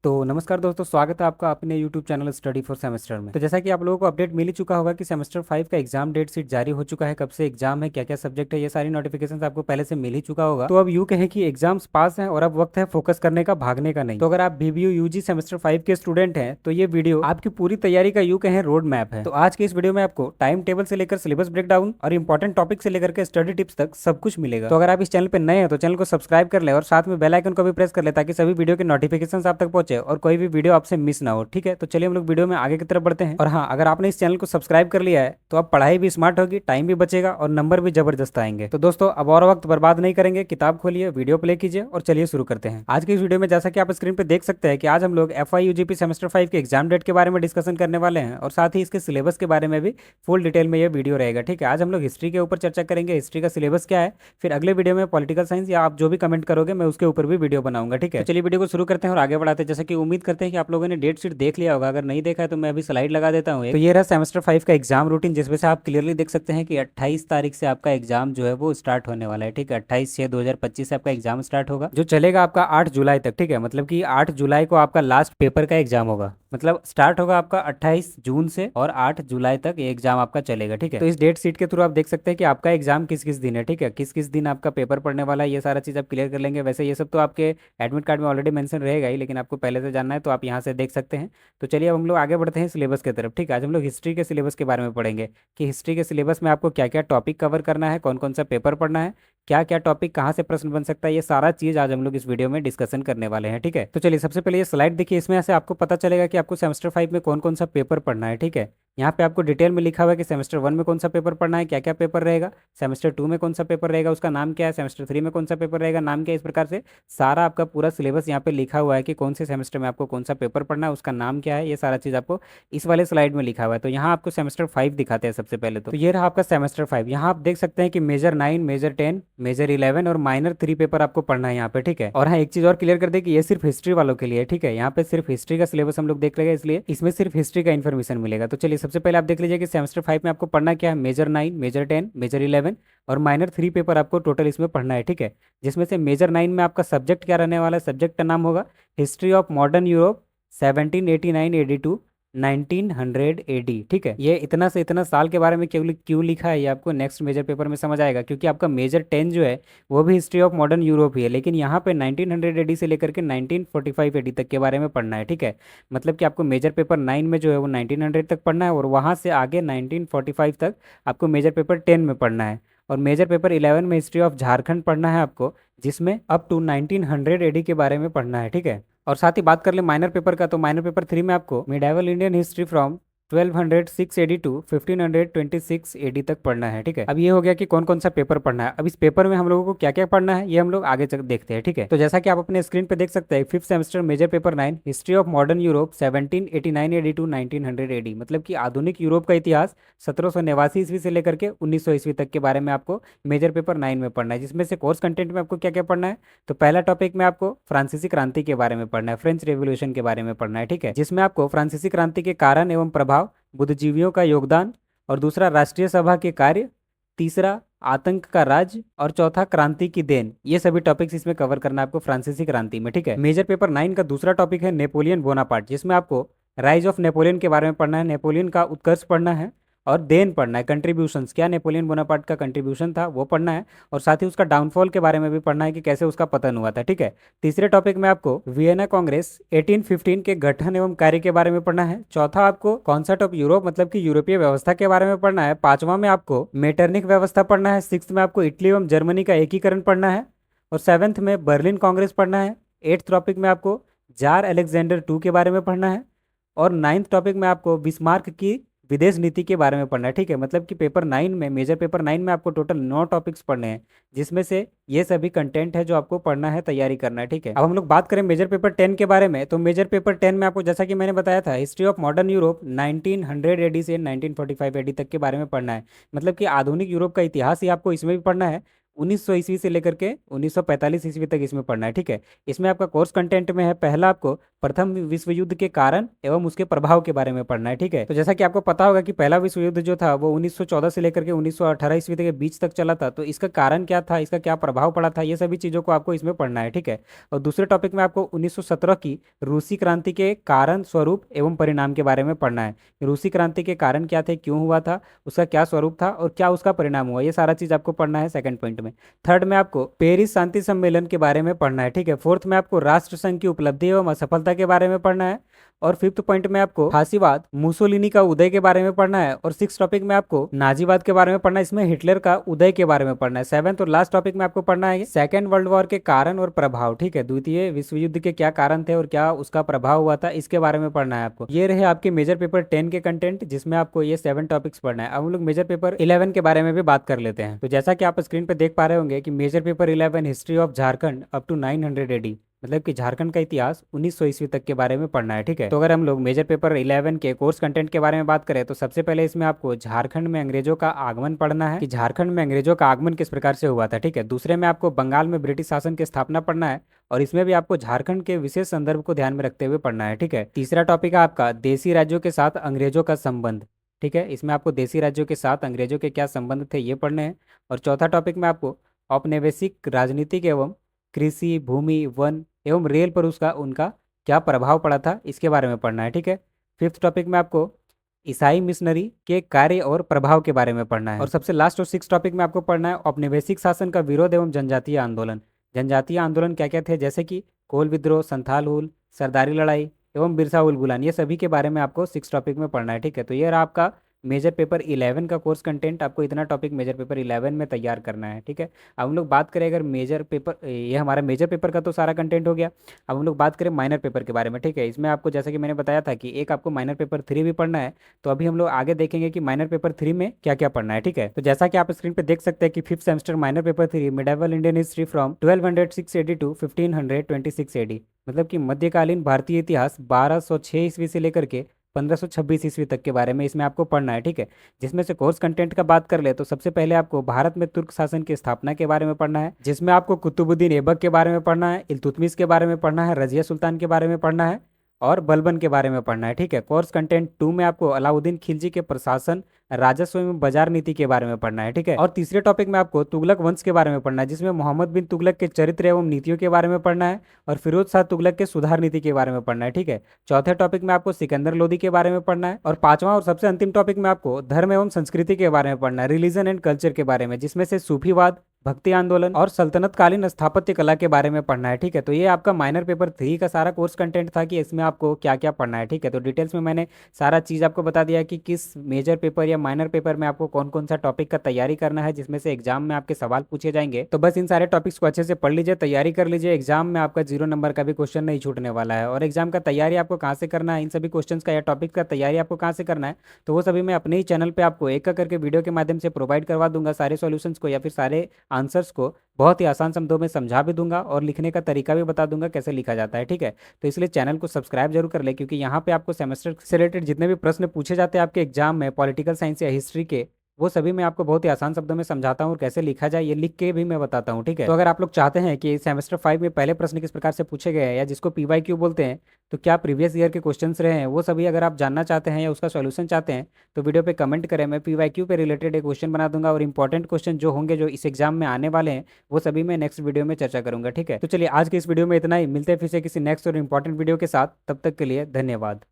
तो नमस्कार दोस्तों, स्वागत है आपका अपने YouTube channel study for semester में। तो जैसा कि आप लोगों को अपडेट मिल ही चुका होगा कि सेमेस्टर 5 का एग्जाम डेट शीट जारी हो चुका है। कब से एग्जाम है, क्या क्या सब्जेक्ट है, ये सारी नोटिफिकेशंस आपको पहले से मिल ही चुका होगा। तो अब यूं कहें कि एग्जाम्स पास हैं और अब वक्त है फोकस करने का, भागने का नहीं। तो अगर आप BBU UG सेमेस्टर 5 के स्टूडेंट हैं तो ये वीडियो आपकी पूरी तैयारी का यूं कहें रोड मैप है। तो आज के इस वीडियो में आपको टाइम टेबल से लेकर सिलेबस ब्रेकडाउन और इंपॉर्टेंट टॉपिक से लेकर के स्टडी टिप्स तक सब कुछ मिलेगा। तो अगर आप इस चैनल पर नए हैं तो चैनल को सब्सक्राइब कर ले और साथ में बेल आइकन को भी प्रेस कर ले ताकि सभी वीडियो के नोटिफिकेशन आप तक पहुंचे और कोई भी वीडियो आपसे मिस ना हो। ठीक है, तो चलिए हम लोग वीडियो में आगे की तरफ बढ़ते हैं। और हाँ, अगर आपने इस चैनल को सब्सक्राइब कर लिया है तो अब पढ़ाई भी स्मार्ट होगी, टाइम भी बचेगा और नंबर भी जबरदस्त आएंगे। तो दोस्तों अब और वक्त बर्बाद नहीं करेंगे, किताब खोलिए, वीडियो प्ले कीजिए और चलिए शुरू करते हैं। आज की इस वीडियो में जैसा कि आप स्क्रीन पे देख सकते हैं कि आज हम लोग FY UGP सेमेस्टर 5 के एग्जाम डेट के बारे में डिस्कशन करने वाले हैं और साथ ही इसके सिलेबस के बारे में भी फुल डिटेल में ये वीडियो रहेगा। ठीक है, आज हम लोग हिस्ट्री के ऊपर चर्चा करेंगे, हिस्ट्री का सिलेबस क्या है, फिर अगले वीडियो में पॉलिटिकल साइंस या आप जो भी कमेंट करोगे मैं उसके ऊपर भी वीडियो बनाऊंगा। ठीक है, तो चलिए वीडियो को शुरू करते हैं और आगे बढ़ाते हैं। जैसा कि उम्मीद करते हैं कि आप लोगों ने डेट शीट देख लिया होगा, अगर नहीं देखा है तो मैं अभी स्लाइड लगा देता हूँ। तो ये रहा सेमेस्टर 5 का एग्जाम रूटीन, जिसमें से आप क्लियरली देख सकते हैं कि 28 तारीख से आपका एग्जाम जो है वो स्टार्ट होने वाला है। ठीक है, 28/6/2025 से आपका एग्जाम स्टार्ट होगा, जो चलेगा आपका 8 जुलाई तक। ठीक है, मतलब कि 8 जुलाई को आपका लास्ट पेपर का एग्जाम होगा। मतलब स्टार्ट होगा आपका 28 जून से और 8 जुलाई तक ये एग्जाम आपका चलेगा। ठीक है, तो इस डेट शीट के थ्रू आप देख सकते हैं कि आपका एग्जाम किस किस दिन है। ठीक है, किस किस दिन आपका पेपर पढ़ने वाला है, ये सारा चीज़ आप क्लियर कर लेंगे। वैसे ये सब तो आपके एडमिट कार्ड में ऑलरेडी मेंशन रहेगा ही, लेकिन आपको पहले से जानना है तो आप यहाँ से देख सकते हैं। तो चलिए अब हम लोग आगे बढ़ते हैं सिलेबस की तरफ। ठीक है, आज हम लोग हिस्ट्री के सिलेबस के बारे में पढ़ेंगे कि हिस्ट्री के सिलेबस में आपको क्या क्या टॉपिक कवर करना है, कौन कौन सा पेपर पढ़ना है, क्या क्या टॉपिक कहाँ से प्रश्न बन सकता है, ये सारा चीज़ आज हम लोग इस वीडियो में डिस्कशन करने वाले हैं। ठीक है, तो चलिए सबसे पहले ये स्लाइड देखिए, इसमें से आपको पता चलेगा कि आपको सेमेस्टर 5 में कौन कौन सा पेपर पढ़ना है। ठीक है, यहाँ पे आपको डिटेल में लिखा हुआ है कि सेमेस्टर 1 में कौन सा पेपर पढ़ना है, क्या क्या पेपर रहेगा, सेमेस्टर 2 में कौन सा पेपर रहेगा, उसका नाम क्या है, सेमेस्टर 3 में कौन सा पेपर रहेगा, नाम क्या है। इस प्रकार से सारा आपका पूरा सिलेबस यहाँ पे लिखा हुआ है कि कौन से सेमेस्टर में आपको कौन सा पेपर पढ़ना है, उसका नाम क्या है, ये सारा चीज़ आपको इस वाले स्लाइड में लिखा हुआ है। तो यहाँ आपको सेमेस्टर 5 दिखाते हैं सबसे पहले। तो ये रहा आपका सेमेस्टर 5। यहाँ आप देख सकते हैं कि मेजर 9, मेजर 10, मेजर 11 और माइनर 3 पेपर आपको पढ़ना है यहाँ पे। ठीक है, और हाँ एक चीज़ और क्लियर कर दे कि ये सिर्फ हिस्ट्री वालों के लिए। ठीक है, यहाँ पे सिर्फ हिस्ट्री का सिलेबस हम लोग देख रहे हैं, इसलिए इसमें सिर्फ हिस्ट्री का इन्फॉर्मेशन मिलेगा। तो चलिए सबसे पहले आप देख लीजिए कि सेमेस्टर 5 में आपको पढ़ना क्या है। मेजर 9, मेजर 10, मेजर 11 और माइनर 3 पेपर आपको टोटल इसमें पढ़ना है। ठीक है, जिसमें से मेजर 9 में आपका सब्जेक्ट क्या रहने वाला है, सब्जेक्ट का नाम होगा history of modern Europe 1789 AD to 1900 AD। ठीक है, ये इतना से इतना साल के बारे में क्यों क्यों लिखा है ये आपको नेक्स्ट मेजर पेपर में समझ आएगा, क्योंकि आपका मेजर 10 जो है वो भी हिस्ट्री ऑफ मॉडर्न यूरोप ही है, लेकिन यहाँ पे 1900 AD से लेकर के 1945 AD तक के बारे में पढ़ना है। ठीक है, मतलब कि आपको मेजर पेपर 9 में जो है वो 1900 तक पढ़ना है और वहाँ से आगे 1945 तक आपको मेजर पेपर 10 में पढ़ना है। और मेजर पेपर 11 में हिस्ट्री ऑफ झारखंड पढ़ना है आपको, जिसमें अप टू 1900 AD के बारे में पढ़ना है। ठीक है, और साथ ही बात कर ले माइनर पेपर का, तो माइनर पेपर 3 में आपको medieval Indian history from 1206 AD to 1526 AD तक पढ़ना है। ठीक है, अब ये हो गया कि कौन कौन सा पेपर पढ़ना है। अब इस पेपर में हम लोगों को क्या क्या पढ़ना है ये हम लोग आगे चल देखते हैं। ठीक है, तो जैसा कि आप अपने स्क्रीन पे देख सकते हैं, 5th semester major paper 9 history of modern Europe 1789 AD to 1900 AD, मतलब कि आधुनिक यूरोप का इतिहास 1789 ईस्वी से लेकर के 1900 ईस्वी तक के बारे में आपको मेजर पेपर 9 में पढ़ना है। जिसमें से कोर्स कंटेंट में आपको क्या क्या पढ़ना है, तो पहला टॉपिक में आपको फ्रांसीसी क्रांति के बारे में पढ़ना है, फ्रेंच रेवोल्यूशन के बारे में पढ़ना है। ठीक है, जिसमें आपको फ्रांसीसी क्रांति के कारण एवं प्रभाव, बुद्धिजीवियों का योगदान, और दूसरा राष्ट्रीय सभा के कार्य, तीसरा आतंक का राज और चौथा क्रांति की देन, ये सभी टॉपिक्स इसमें कवर करना है आपको फ्रांसीसी क्रांति में। ठीक है, मेजर पेपर 9 का दूसरा टॉपिक है नेपोलियन बोनापार्ट, जिसमें आपको राइज ऑफ नेपोलियन के बारे में पढ़ना है, नेपोलियन का उत्कर्ष पढ़ना है और देन पढ़ना है कंट्रीब्यूशंस, क्या नेपोलियन बोनापार्ट का कंट्रीब्यूशन था वो पढ़ना है, और साथ ही उसका डाउनफॉल के बारे में भी पढ़ना है कि कैसे उसका पतन हुआ था। ठीक है, तीसरे टॉपिक में आपको वियना कांग्रेस 1815 के गठन एवं कार्य के बारे में पढ़ना है, चौथा आपको कॉन्सेप्ट ऑफ यूरोप मतलब कि यूरोपीय व्यवस्था के बारे में पढ़ना है, पांचवा में आपको मेटरनिक व्यवस्था पढ़ना है, सिक्स में आपको इटली एवं जर्मनी का एकीकरण पढ़ना है, और सेवन्थ में बर्लिन कांग्रेस पढ़ना है, एट्थ टॉपिक में आपको जार अलेक्जेंडर 2 के बारे में पढ़ना है, और नाइन्थ टॉपिक में आपको बिस्मार्क की विदेश नीति के बारे में पढ़ना है। ठीक है, मतलब कि पेपर 9 में मेजर पेपर 9 में आपको टोटल 9 टॉपिक्स पढ़ने हैं, जिसमें से ये सभी कंटेंट है जो आपको पढ़ना है, तैयारी करना है। ठीक है, अब हम लोग बात करें मेजर पेपर 10 के बारे में, तो मेजर पेपर 10 में आपको जैसा कि मैंने बताया था history of modern Europe 1900 AD से 1945 AD तक के बारे में पढ़ना है, मतलब कि आधुनिक यूरोप का इतिहास ही आपको इसमें भी पढ़ना है। 1900 ईस्वी से लेकर के 1945 ईस्वी तक इसमें पढ़ना है। ठीक है, इसमें आपका कोर्स कंटेंट में है, पहला आपको प्रथम विश्व युद्ध के कारण एवं उसके प्रभाव के बारे में पढ़ना है। ठीक है, तो जैसा कि आपको पता होगा कि पहला विश्व युद्ध जो था वो 1914 से लेकर के 1918 ईस्वी तक के बीच तक चला था, तो इसका कारण क्या था, इसका क्या प्रभाव पड़ा था, ये सभी चीज़ों को आपको इसमें पढ़ना है। ठीक है, और दूसरे टॉपिक में आपको 1917 की रूसी क्रांति के कारण, स्वरूप एवं परिणाम के बारे में पढ़ना है। रूसी क्रांति के कारण क्या थे, क्यों हुआ था, उसका क्या स्वरूप था और क्या उसका परिणाम हुआ, ये सारा चीज़ आपको पढ़ना है सेकंड पॉइंट में। थर्ड में आपको पेरिस शांति सम्मेलन के बारे में पढ़ना है। ठीक है, फोर्थ में आपको राष्ट्र संघ की उपलब्धि एवं असफलता के बारे में पढ़ना है। और फिफ्थ पॉइंट में आपको फासीवाद मुसोलिनी का उदय के बारे में पढ़ना है। और सिक्स टॉपिक में आपको नाजीवाद के बारे में पढ़ना है, इसमें हिटलर का उदय के बारे में पढ़ना है। सेवेंथ और लास्ट टॉपिक में आपको पढ़ना है सेकेंड वर्ल्ड वॉर के कारण और प्रभाव। ठीक है, द्वितीय विश्व युद्ध के क्या कारण थे और क्या उसका प्रभाव हुआ था, इसके बारे में पढ़ना है आपको। ये रहे आपके मेजर पेपर 10 के कंटेंट, जिसमें आपको ये 7 टॉपिक्स पढ़ना है। अब हम लोग मेजर पेपर 11 के बारे में भी बात कर लेते हैं। तो जैसा कि आप स्क्रीन पे देख पा रहे होंगे कि major paper 11 history of Jharkhand up to 900 AD, मतलब कि झारखंड का इतिहास 1900 ईस्वी तक के बारे में पढ़ना है। ठीक है, तो अगर हम लोग मेजर पेपर 11 के कोर्स कंटेंट के बारे में बात करें तो सबसे पहले इसमें आपको झारखंड में अंग्रेजों का आगमन पढ़ना है कि झारखंड में अंग्रेजों का आगमन किस प्रकार से हुआ था। ठीक है, दूसरे में आपको बंगाल में ब्रिटिश शासन की स्थापना पढ़ना है और इसमें भी आपको झारखंड के विशेष संदर्भ को ध्यान में रखते हुए पढ़ना है। ठीक है, तीसरा टॉपिक है आपका देसी राज्यों के साथ अंग्रेजों का संबंध। ठीक है, इसमें आपको देसी राज्यों के साथ अंग्रेजों के क्या संबंध थे ये पढ़ने हैं। और चौथा टॉपिक में आपको औपनिवेशिक राजनीतिक एवं कृषि, भूमि, वन एवं रेल पर उसका उनका क्या प्रभाव पड़ा था, इसके बारे में पढ़ना है। ठीक है, फिफ्थ टॉपिक में आपको ईसाई मिशनरी के कार्य और प्रभाव के बारे में पढ़ना है। और सबसे लास्ट और सिक्स टॉपिक में आपको पढ़ना है औपनिवेशिक शासन का विरोध एवं जनजातीय आंदोलन। जनजातीय आंदोलन क्या क्या थे, जैसे कि कोल विद्रोह, संथाल हुल, सरदारी लड़ाई एवं बिरसा उल गुलान, ये सभी के बारे में आपको सिक्स टॉपिक में पढ़ना है। ठीक है, तो ये रहा आपका मेजर पेपर 11 का कोर्स कंटेंट। आपको इतना टॉपिक मेजर पेपर 11 में तैयार करना है। ठीक है, अब हम लोग बात करें अगर मेजर पेपर, ये हमारा मेजर पेपर का तो सारा कंटेंट हो गया। अब हम लोग बात करें माइनर पेपर के बारे में। ठीक है, इसमें आपको जैसे कि मैंने बताया था कि एक आपको माइनर पेपर 3 भी पढ़ना है, तो अभी हम लोग आगे देखेंगे कि माइनर पेपर 3 में क्या क्या पढ़ना है। ठीक है, तो जैसा कि आप स्क्रीन पे देख सकते हैं कि fifth semester minor paper 3 medieval Indian history from 1206 AD to 1526 AD, मतलब कि मध्यकालीन भारतीय इतिहास 1206 ईस्वी से लेकर के 1526 ईस्वी तक के बारे में इसमें आपको पढ़ना है। ठीक है, जिसमें से कोर्स कंटेंट का बात कर ले तो सबसे पहले आपको भारत में तुर्क शासन की स्थापना के बारे में पढ़ना है, जिसमें आपको कुतुबुद्दीन ऐबक के बारे में पढ़ना है, इल्तुतमिश के बारे में पढ़ना है, रजिया सुल्तान के बारे में पढ़ना है और बलबन के बारे में पढ़ना है। ठीक है, कोर्स कंटेंट 2 में आपको अलाउद्दीन खिलजी के प्रशासन, राजस्व एवं बाजार नीति के बारे में पढ़ना है। ठीक है, और तीसरे टॉपिक में आपको तुगलक वंश के बारे में पढ़ना है, जिसमें मोहम्मद बिन तुगलक के चरित्र एवं नीतियों के बारे में पढ़ना है और फिरोज शाह तुगलक के सुधार नीति के बारे में पढ़ना है। ठीक है, चौथे टॉपिक में आपको सिकंदर लोदी के बारे में पढ़ना है और पांचवा और सबसे अंतिम टॉपिक में आपको धर्म एवं संस्कृति के बारे में पढ़ना है, रिलीजन एंड कल्चर के बारे में, जिसमें से सूफीवाद, भक्ति आंदोलन और सल्तनत कालीन स्थापत्य कला के बारे में पढ़ना है। ठीक है, तो ये आपका माइनर पेपर 3 का सारा कोर्स कंटेंट था कि इसमें आपको क्या क्या पढ़ना है। ठीक है, तो डिटेल्स में मैंने सारा चीज़ आपको बता दिया कि किस मेजर पेपर या माइनर पेपर में आपको कौन कौन सा टॉपिक का तैयारी करना है, जिसमें से एग्जाम में आपके सवाल पूछे जाएंगे। तो बस इन सारे टॉपिक्स को अच्छे से पढ़ लीजिए, तैयारी कर लीजिए, एग्जाम में आपका 0 नंबर का भी क्वेश्चन नहीं छूटने वाला है। और एग्जाम का तैयारी आपको कहाँ से करना है, इन सभी क्वेश्चन का या टॉपिक का तैयारी आपको कहाँ से करना है, तो वो सभी मैं अपने ही चैनल पर आपको एक करके वीडियो के माध्यम से प्रोवाइड करवा दूंगा। सारे सॉल्यूशंस को या फिर सारे आंसर्स को बहुत ही आसान शब्दों में समझा भी दूंगा और लिखने का तरीका भी बता दूंगा कैसे लिखा जाता है। ठीक है, तो इसलिए चैनल को सब्सक्राइब जरूर कर ले, क्योंकि यहाँ पे आपको सेमेस्टर से रिलेटेड जितने भी प्रश्न पूछे जाते हैं आपके एग्जाम में पॉलिटिकल साइंस या हिस्ट्री के, वो सभी मैं आपको बहुत ही आसान शब्दों में समझाता हूँ और कैसे लिखा जाए ये लिख के भी मैं बताता हूँ। ठीक है, तो अगर आप लोग चाहते हैं कि सेमेस्टर 5 में पहले प्रश्न किस प्रकार से पूछे गए हैं या जिसको PYQ बोलते हैं, तो क्या प्रीवियस ईयर के क्वेश्चंस रहे हैं, वो सभी अगर आप जानना चाहते हैं या उसका सॉल्यूशन चाहते हैं तो वीडियो पे कमेंट करें, मैं PYQ पे रिलेटेड एक क्वेश्चन बना दूंगा और इंपॉर्टेंट क्वेश्चन जो होंगे जो इस एग्जाम में आने वाले हैं वो सभी मैं नेक्स्ट वीडियो में चर्चा करूंगा। ठीक है, तो चलिए आज के इस वीडियो में इतना ही, मिलते हैं फिर से किसी नेक्स्ट और इंपॉर्टेंट वीडियो के साथ, तब तक के लिए धन्यवाद।